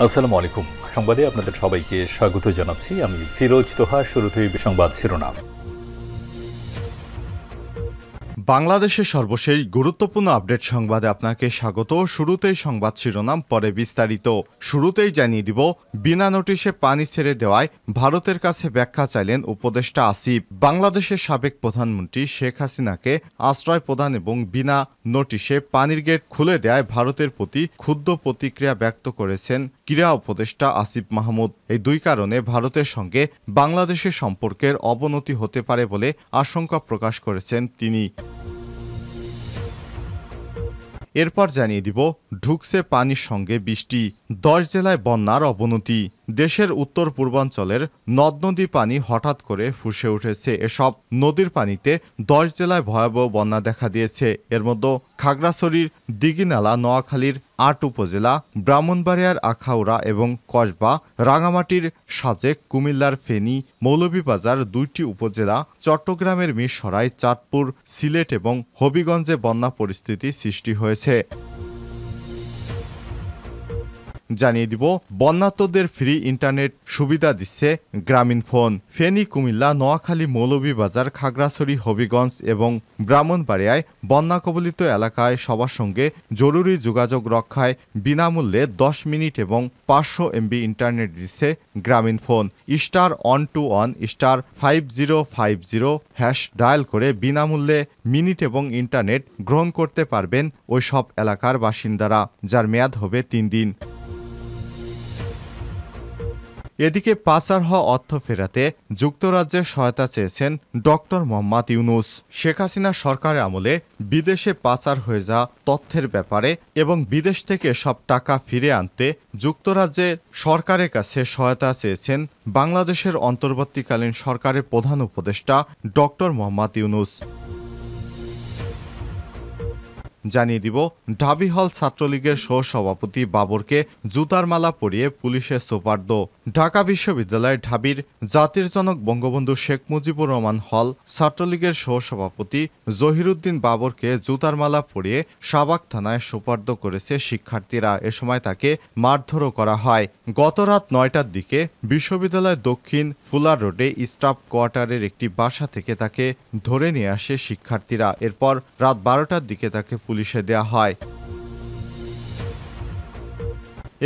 আসসালামু আলাইকুম। সংবাদে আপনাদের সবাইকে স্বাগত জানাচ্ছি। আমি ফিরোজ তোহা। শুরুতেই সংবাদ শিরোনাম। বাংলাদেশের সর্বশেষ গুরুত্বপূর্ণ আপডেট সংবাদে আপনাকে স্বাগত। শুরুতেই সংবাদ শিরোনাম, পরে বিস্তারিত। শুরুতেই জানিয়ে দিব, বিনা নোটিশে পানি ছেড়ে দেওয়ায় ভারতের কাছে ব্যাখ্যা চাইলেন উপদেষ্টা আসিফ। বাংলাদেশের সাবেক প্রধানমন্ত্রী শেখ হাসিনাকে আশ্রয় প্রদান এবং বিনা নোটিশে পানির গেট খুলে দেওয়ায় ভারতের প্রতি ক্ষুব্ধ প্রতিক্রিয়া ব্যক্ত করেছেন ক্রীড়া উপদেষ্টা আসিফ মাহমুদ। এই দুই কারণে ভারতের সঙ্গে বাংলাদেশের সম্পর্কের অবনতি হতে পারে বলে আশঙ্কা প্রকাশ করেছেন তিনি। এরপর জানিয়ে দিব, ঢুকছে পানির সঙ্গে বৃষ্টি, 10 জেলায় বন্যার অবনতি। দেশের উত্তর পূর্বাঞ্চলের নদ নদী পানি হঠাৎ করে ফুসে উঠেছে। এসব নদীর পানিতে 10 জেলায় ভয়াবহ বন্যা দেখা দিয়েছে। এর মধ্যে খাগড়াছড়ির দিঘিনালা, নোয়াখালীর 8 উপজেলা, ব্রাহ্মণবাড়িয়ার আখাউড়া এবং কসবা, রাঙামাটির সাজেক, কুমিল্লার ফেনী, মৌলভীবাজার 2টি উপজেলা, চট্টগ্রামের মিরসরাই, চাঁদপুর, সিলেট এবং হবিগঞ্জে বন্যা পরিস্থিতি সৃষ্টি হয়েছে। জানিয়ে দিব, বন্যার্তদের ফ্রি ইন্টারনেট সুবিধা দিচ্ছে গ্রামীণফোন। ফেনী, কুমিল্লা, নোয়াখালী, মৌলভীবাজার, খাগড়াছড়ি, হবিগঞ্জ এবং ব্রাহ্মণবাড়িয়ায় বন্যা কবলিত এলাকায় সবার সঙ্গে জরুরি যোগাযোগ রক্ষায় বিনামূল্যে 10 মিনিট এবং 500 MB ইন্টারনেট দিচ্ছে গ্রামীণফোন। *121 *5050 ডায়াল করে বিনামূল্যে মিনিট এবং ইন্টারনেট গ্রহণ করতে পারবেন ওই সব এলাকার বাসিন্দারা, যার মেয়াদ হবে 3 দিন। এদিকে পাচার হওয়া অর্থ ফেরাতে যুক্তরাজ্যের সহায়তা চেয়েছেন ডক্টর মোহাম্মদ ইউনূস। শেখ হাসিনা সরকারের আমলে বিদেশে পাচার হয়ে যাওয়া তথ্যের ব্যাপারে এবং বিদেশ থেকে সব টাকা ফিরে আনতে যুক্তরাজ্যের সরকারের কাছে সহায়তা চেয়েছেন বাংলাদেশের অন্তর্বর্তীকালীন সরকারের প্রধান উপদেষ্টা ডক্টর মোহাম্মদ ইউনূস। জানিয়ে দিব, ঢাবি হল ছাত্রলীগের সহসভাপতি বাবরকে জুতার মালা পরিয়ে পুলিশের সোপর্দ। ঢাকা বিশ্ববিদ্যালয়ের ঢাবির জাতির জনক বঙ্গবন্ধু শেখ মুজিবুর রহমান হল ছাত্রলীগের সহসভাপতি জহিরুদ্দিন বাবরকে জুতার মালা পরিয়ে শাহবাগ থানায় সোপর্দ করেছে শিক্ষার্থীরা। এ সময় তাকে মারধরও করা হয়। গত রাত 9টার দিকে বিশ্ববিদ্যালয়ের দক্ষিণ ফুলার রোডে স্টাফ কোয়ার্টারের একটি বাসা থেকে তাকে ধরে নিয়ে আসে শিক্ষার্থীরা। এরপর রাত 12টার দিকে তাকে পুলিশে দেয়া হয়।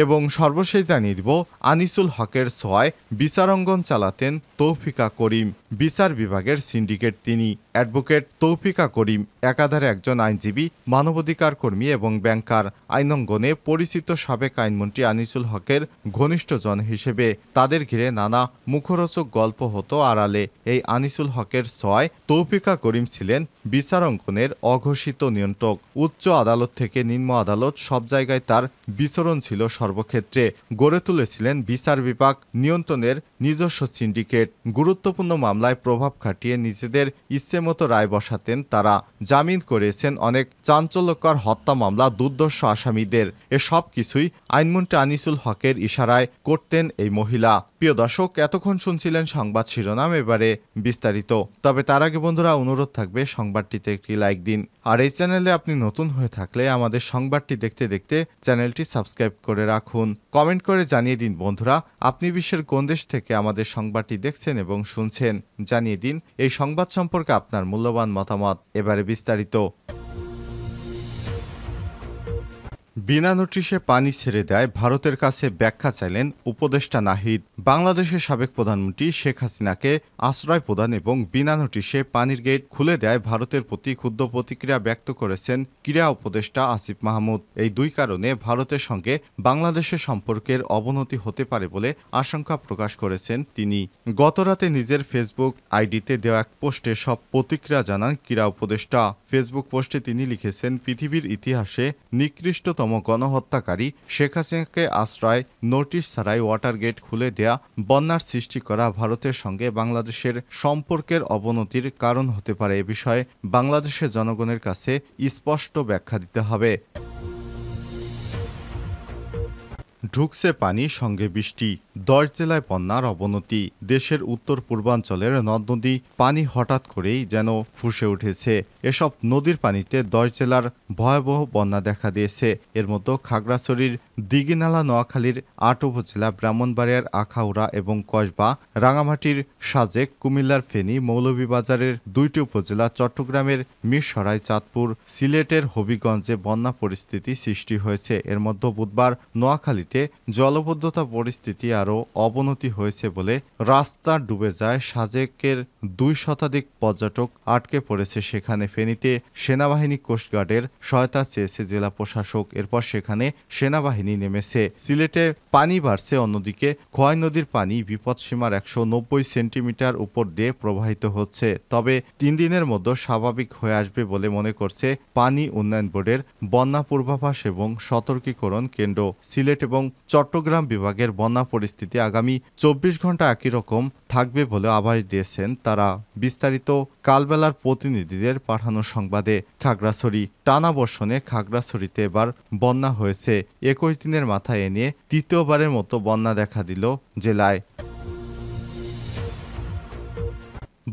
এবং সর্বশেষ জানিয়ে দিব, আনিসুল হকের ছোঁয়ায় বিচারাঙ্গন চালাতেন তৌফিকা করিম। বিচার বিভাগের সিন্ডিকেট তিনি। অ্যাডভোকেট তৌফিকা করিম একাধারে একজন আইনজীবী, মানবাধিকার কর্মী এবং ব্যাংকার। আইনাঙ্গনে পরিচিত সাবেক আইনমন্ত্রী আনিসুল হকের ঘনিষ্ঠজন হিসেবে তাদের ঘিরে নানা মুখরোচক গল্প হতো আড়ালে। এই আনিসুল হকের ছোঁয়ায় তৌফিকা করিম ছিলেন বিচারাঙ্গনের অঘোষিত নিয়ন্ত্রক। উচ্চ আদালত থেকে নিম্ন আদালত সব জায়গায় তার বিচরণ ছিল সর্বক্ষেত্রে। গড়ে তুলেছিলেন বিচার বিভাগ নিয়ন্ত্রণের নিজস্ব সিন্ডিকেট। গুরুত্বপূর্ণ মামলায় প্রভাব খাটিয়ে নিজেদের ইচ্ছেমতো রায় বসাতেন তারা। জামিন করেছেন অনেক চাঞ্চল্যকর হত্যা মামলা দুর্দর্শ আসামিদের। এসব কিছুই আইনমন্ত্রী আনিসুল হকের ইশারায় করতেন এই মহিলা। প্রিয় দর্শক, এতক্ষণ শুনছিলেন সংবাদ শিরোনাম, এবারে বিস্তারিত। তবে তার আগে বন্ধুরা, অনুরোধ থাকবে সংবাদটিতে একটি লাইক দিন। আর এই চ্যানেলে আপনি নতুন হয়ে থাকলে আমাদের সংবাদটি দেখতে দেখতে চ্যানেলটি সাবস্ক্রাইব করে রাখুন। কমেন্ট করে জানিয়ে দিন বন্ধুরা, আপনি বিশ্বের কোন দেশ থেকে আমাদের সংবাদটি দেখছেন এবং শুনছেন। জানিয়ে দিন এই সংবাদ সম্পর্কে আপনার মূল্যবান মতামত। এবারে বিস্তারিত। বিনা নোটিশে পানি ছেড়ে দেয় ভারতের কাছে ব্যাখ্যা চাইলেন উপদেষ্টা নাহিদ। বাংলাদেশের সাবেক প্রধানমন্ত্রী শেখ হাসিনাকে আশ্রয় প্রদান এবং বিনা নোটিশে পানির গেট খুলে দেয় ভারতের প্রতি ক্ষুব্ধ প্রতিক্রিয়া ব্যক্ত করেছেন ক্রীড়া উপদেষ্টা আসিফ মাহমুদ। এই দুই কারণে ভারতের সঙ্গে বাংলাদেশের সম্পর্কের অবনতি হতে পারে বলে আশঙ্কা প্রকাশ করেছেন তিনি। গতরাতে নিজের ফেসবুক আইডিতে দেওয়া এক পোস্টে সব প্রতিক্রিয়া জানান ক্রীড়া উপদেষ্টা। ফেসবুক পোস্টে তিনি লিখেছেন, পৃথিবীর ইতিহাসে নিকৃষ্টতম গণহত্যাকারী শেখ হাসিনাকে আশ্রয় নোটিশ ছাড়াই ওয়াটার গেট খুলে দেয়া বন্যার সৃষ্টি করা ভারতের সঙ্গে বাংলাদেশের সম্পর্কের অবনতির কারণ হতে পারে। এ বিষয়ে বাংলাদেশের জনগণের কাছে স্পষ্ট ব্যাখ্যা দিতে হবে। ঢুকছে পানি সঙ্গে বৃষ্টি, 10 জেলায় বন্যার অবনতি। দেশের উত্তর পূর্বাঞ্চলের নদ-নদী পানি হঠাৎ করেই যেন ফুঁসে উঠেছে। এসব নদীর পানিতে 10 জেলার ভয়াবহ বন্যা দেখা দিয়েছে। এর মধ্যে খাগড়াছড়ির দিঘিনালা, নোয়াখালীর 8 উপজেলা, ব্রাহ্মণবাড়িয়ার আখাউড়া এবং কসবা, রাঙামাটির সাজেক, কুমিল্লার ফেনী, মৌলভীবাজারের 2টি উপজেলা, চট্টগ্রামের মিরসরাই, চাঁদপুর, সিলেটের হবিগঞ্জে বন্যা পরিস্থিতি সৃষ্টি হয়েছে। এর মধ্যে বুধবার নোয়াখালীতে জলবদ্ধতা পরিস্থিতি আরও অবনতি হয়েছে বলে রাস্তা ডুবে যায়। সাজেকের 2 শতাধিক পর্যটক আটকে পড়েছে সেখানে। ফেনীতে সেনাবাহিনী, কোস্টগার্ডের সহায়তা চেয়েছে জেলা প্রশাসক। এরপর সেখানে সেনাবাহিনী নেমেছে। সিলেটে পানি বাড়ছে। অন্যদিকে খোয়াই নদীর পানি বিপদসীমার 190 সেন্টিমিটার উপর দিয়ে প্রবাহিত হচ্ছে। তবে 3 দিনের মধ্যে স্বাভাবিক হয়ে আসবে বলে মনে করছে পানি উন্নয়ন বোর্ডের বন্যা পূর্বাভাস এবং সতর্কীকরণ কেন্দ্র। সিলেট এবং চট্টগ্রাম বিভাগের বন্যা পরিস্থিতি আগামী 24 ঘন্টা একই রকম থাকবে বলে আভাস দিয়েছেন তারা। বিস্তারিত কালবেলার প্রতিনিধিদের পাঠানো সংবাদে। খাগড়াছড়ি টানা বর্ষণে খাগড়াছড়িতে এবার বন্যা হয়েছে। 21 দিনের মাথায় এ নিয়ে তৃতীয়বারের মতো বন্যা দেখা দিল জেলায়।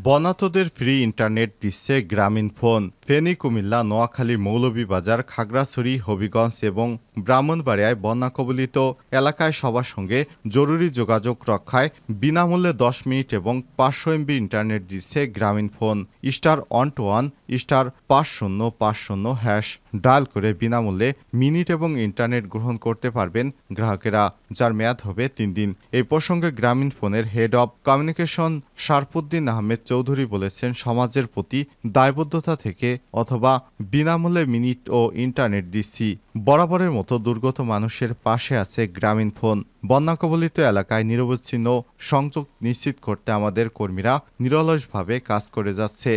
বন্যার্তদের ফ্রি ইন্টারনেট দিচ্ছে গ্রামীণফোন। ফেনী, কুমিল্লা, নোয়াখালী, মৌলভীবাজার, খাগড়াছড়ি, হবিগঞ্জ এবং ব্রাহ্মণবাড়িয়ায় বন্যা কবলিত এলাকায় সবার সঙ্গে জরুরি যোগাযোগ রক্ষায় বিনামূল্যে 10 মিনিট এবং 500 MB ইন্টারনেট দিচ্ছে গ্রামীণফোন। *121 *5050# ডায়াল করে বিনামূল্যে মিনিট এবং ইন্টারনেট গ্রহণ করতে পারবেন গ্রাহকেরা, যার মেয়াদ হবে 3 দিন। এই প্রসঙ্গে গ্রামীণফোনের head of communication Sharfuddin Ahmed Chowdhury বলেছেন, সমাজের প্রতি দায়বদ্ধতা থেকে অথবা বিনামূল্যে মিনিট ও ইন্টারনেট দিচ্ছি। বরাবরের মতো দুর্গত মানুষের পাশে আছে গ্রামীণফোন। বন্যা কবলিত এলাকায় নিরবচ্ছিন্ন সংযোগ নিশ্চিত করতে আমাদের কর্মীরা নিরলসভাবে কাজ করে যাচ্ছে।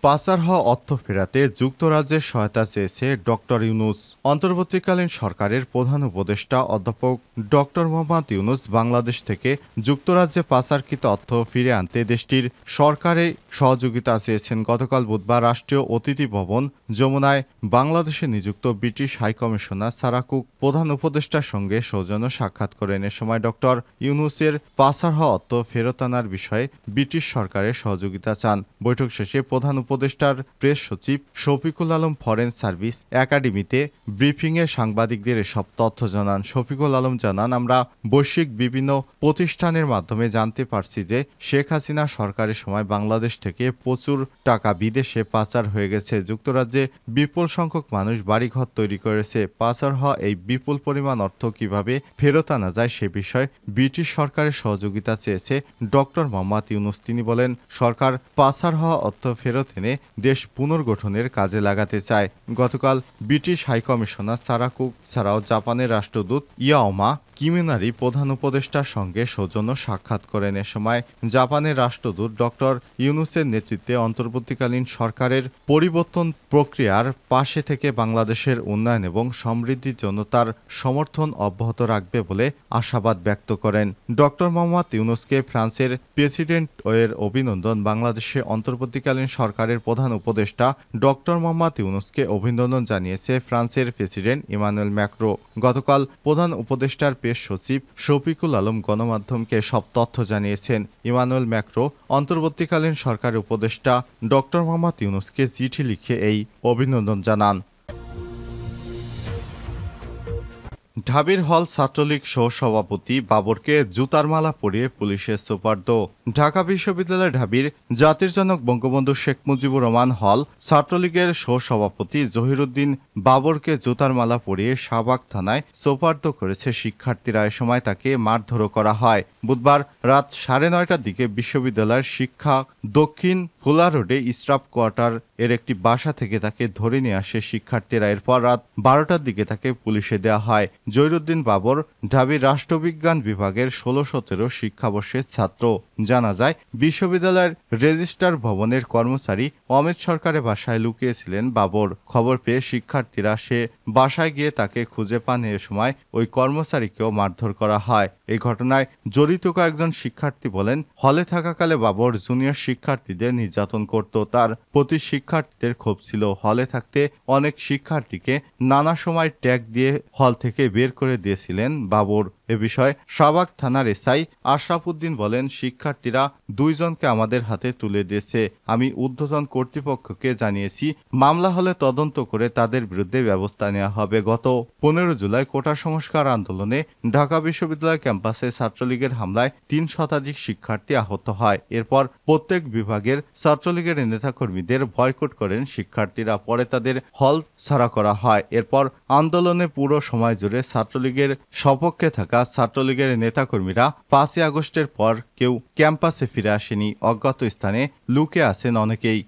পাচার হওয়া অর্থ ফেরাতে যুক্তরাজ্যের সহায়তা চেয়েছে ডক্টর ইউনূস। অন্তর্বর্তীকালীন সরকারের প্রধান উপদেষ্টা অধ্যাপক ডক্টর মোহাম্মদ ইউনূস বাংলাদেশ থেকে যুক্তরাজ্যে পাচারকৃত অর্থ ফিরে আনতে দেশটির সরকারে সহযোগিতা চেয়েছেন। গতকাল বুধবার রাষ্ট্রীয় অতিথি ভবন যমুনায় বাংলাদেশে নিযুক্ত ব্রিটিশ হাইকমিশনার সারা কুক প্রধান উপদেষ্টার সঙ্গে সৌজন্য সাক্ষাৎ করেন। এ সময় ডক্টর ইউনূসের পাচার হওয়া অর্থ ফেরত আনার বিষয়ে ব্রিটিশ সরকারের সহযোগিতা চান। বৈঠক শেষে প্রধান উপদেষ্টার প্রেস সচিব শফিকুল আলম ফরেন সার্ভিস একাডেমিতে ব্রিফিংয়ে সাংবাদিকদের এসব তথ্য জানান। শফিকুল আলম জানান, আমরা বৈশ্বিক বিভিন্ন প্রতিষ্ঠানের মাধ্যমে জানতে পারছি যে শেখ হাসিনা সরকারের সময় বাংলাদেশ থেকে প্রচুর টাকা বিদেশে পাচার হয়ে গেছে। যুক্তরাজ্যে বিপুল সংখ্যক মানুষ বাড়িঘর তৈরি করেছে। পাচার হওয়া এই বিপুল পরিমাণ অর্থ কিভাবে ফেরত আনা যায় সে বিষয়ে ব্রিটিশ সরকারের সহযোগিতা চেয়েছে ডক্টর মোহাম্মদ ইউনূস। তিনি বলেন, সরকার পাচার হওয়া অর্থ ফেরত এনে দেশ পুনর্গঠনের কাজে লাগাতে চায়। গতকাল ব্রিটিশ হাইকমিশনার সারা কুক ছাড়াও জাপানের রাষ্ট্রদূত ইয়াওমা কিমিনারি প্রধান উপদেষ্টার সঙ্গে সৌজন্য সাক্ষাৎ করেন। এ সময় জাপানের রাষ্ট্রদূত ডক্টর ইউনূসের নেতৃত্বে অন্তর্বর্তীকালীন সরকারের পরিবর্তন প্রক্রিয়ার পাশে থেকে বাংলাদেশের উন্নয়ন এবং সমৃদ্ধির জন্য তার সমর্থন অব্যাহত রাখবে বলে আশাবাদ ব্যক্ত করেন। ডক্টর মোহাম্মদ ইউনূসকে ফ্রান্সের প্রেসিডেন্ট এর অভিনন্দন। বাংলাদেশে অন্তর্বর্তীকালীন সরকারের প্রধান উপদেষ্টা ডক্টর মোহাম্মদ ইউনূসকে অভিনন্দন জানিয়েছে ফ্রান্সের প্রেসিডেন্ট ইমানুয়েল ম্যাক্রো। গতকাল প্রধান উপদেষ্টার প্রেস সচিব শফিকুল আলম গণমাধ্যমকে সব তথ্য জানিয়েছেন। ইমানুয়েল ম্যাক্রো অন্তর্বর্তীকালীন সরকারের উপদেষ্টা ডক্টর মোহাম্মদ ইউনূসকে চিঠি লিখে এই অভিনন্দন জানান। ঢাবির হল ছাত্রলীগ সহসভাপতি বাবরকে জুতার মালা পরিয়ে পুলিশের সোপর্দ। ঢাকা বিশ্ববিদ্যালয় ঢাবির জাতির জনক বঙ্গবন্ধু শেখ মুজিবুর রহমান হল ছাত্রলীগের সহসভাপতি জহিরুদ্দিন বাবরকে জুতার মালা পরিয়ে শাহবাগ থানায় সোপর্দ করেছে শিক্ষার্থীরা। এ সময় তাকে মারধরও করা হয়। বুধবার রাত 9:30টার দিকে বিশ্ববিদ্যালয়ের শিক্ষা দক্ষিণ ফুলা রোডে স্টাফ কোয়ার্টার এর একটি বাসা থেকে তাকে ধরে নিয়ে আসে শিক্ষার্থীরা। এরপর রাত 12টার দিকে তাকে পুলিশে দেওয়া হয়। জহিরুদ্দিন বাবর ঢাবির রাষ্ট্রবিজ্ঞান বিভাগের 16-17 শিক্ষাবর্ষের ছাত্র। জানা যায়, বিশ্ববিদ্যালয়ের রেজিস্ট্রার ভবনের কর্মচারী অমিত সরকারের বাসায় লুকিয়েছিলেন বাবর। খবর পেয়ে শিক্ষার্থীরা সে বাসায় গিয়ে তাকে খুঁজে পান। এ সময় ওই কর্মচারীকেও মারধর করা হয়। এই ঘটনায় জড়িত কয়েকজন শিক্ষার্থী বলেন, হলে থাকাকালে বাবর জুনিয়র শিক্ষার্থীদের নির্যাতন করত। তার প্রতি শিক্ষার্থীদের ক্ষোভ ছিল। হলে থাকতে অনেক শিক্ষার্থীকে নানা সময় ট্যাগ দিয়ে হল থেকে বের করে দিয়েছিলেন বাবর। এ বিষয়ে শাহবাগ থানার এসআই আশরাফ উদ্দিন বলেন, শিক্ষার্থীরা 2 জনকে আমাদের হাতে তুলে দিয়েছে। আমি ঊর্ধ্বতন কর্তৃপক্ষকে জানিয়েছি, মামলা হলে তদন্ত করে তাদের বিরুদ্ধে ব্যবস্থা নেওয়া হবে। গত 15 জুলাই কোটা সংস্কার আন্দোলনে ঢাকা বিশ্ববিদ্যালয় ক্যাম্পাসে ছাত্রলীগের হামলায় 3 শতাধিক শিক্ষার্থী আহত হয়। এরপর প্রত্যেক বিভাগের ছাত্রলীগের নেতাকর্মীদের বয়কট করেন শিক্ষার্থীরা। পরে তাদের হল ছাড়া করা হয়। এরপর আন্দোলনে পুরো সময় জুড়ে ছাত্রলীগের সপক্ষে থাকা ছাত্রলীগের নেতাকর্মীরা 5 আগস্টের পর কেউ ক্যাম্পাসে ফিরে আসেনি। অজ্ঞাত স্থানে লুকে আছেন অনেকেই।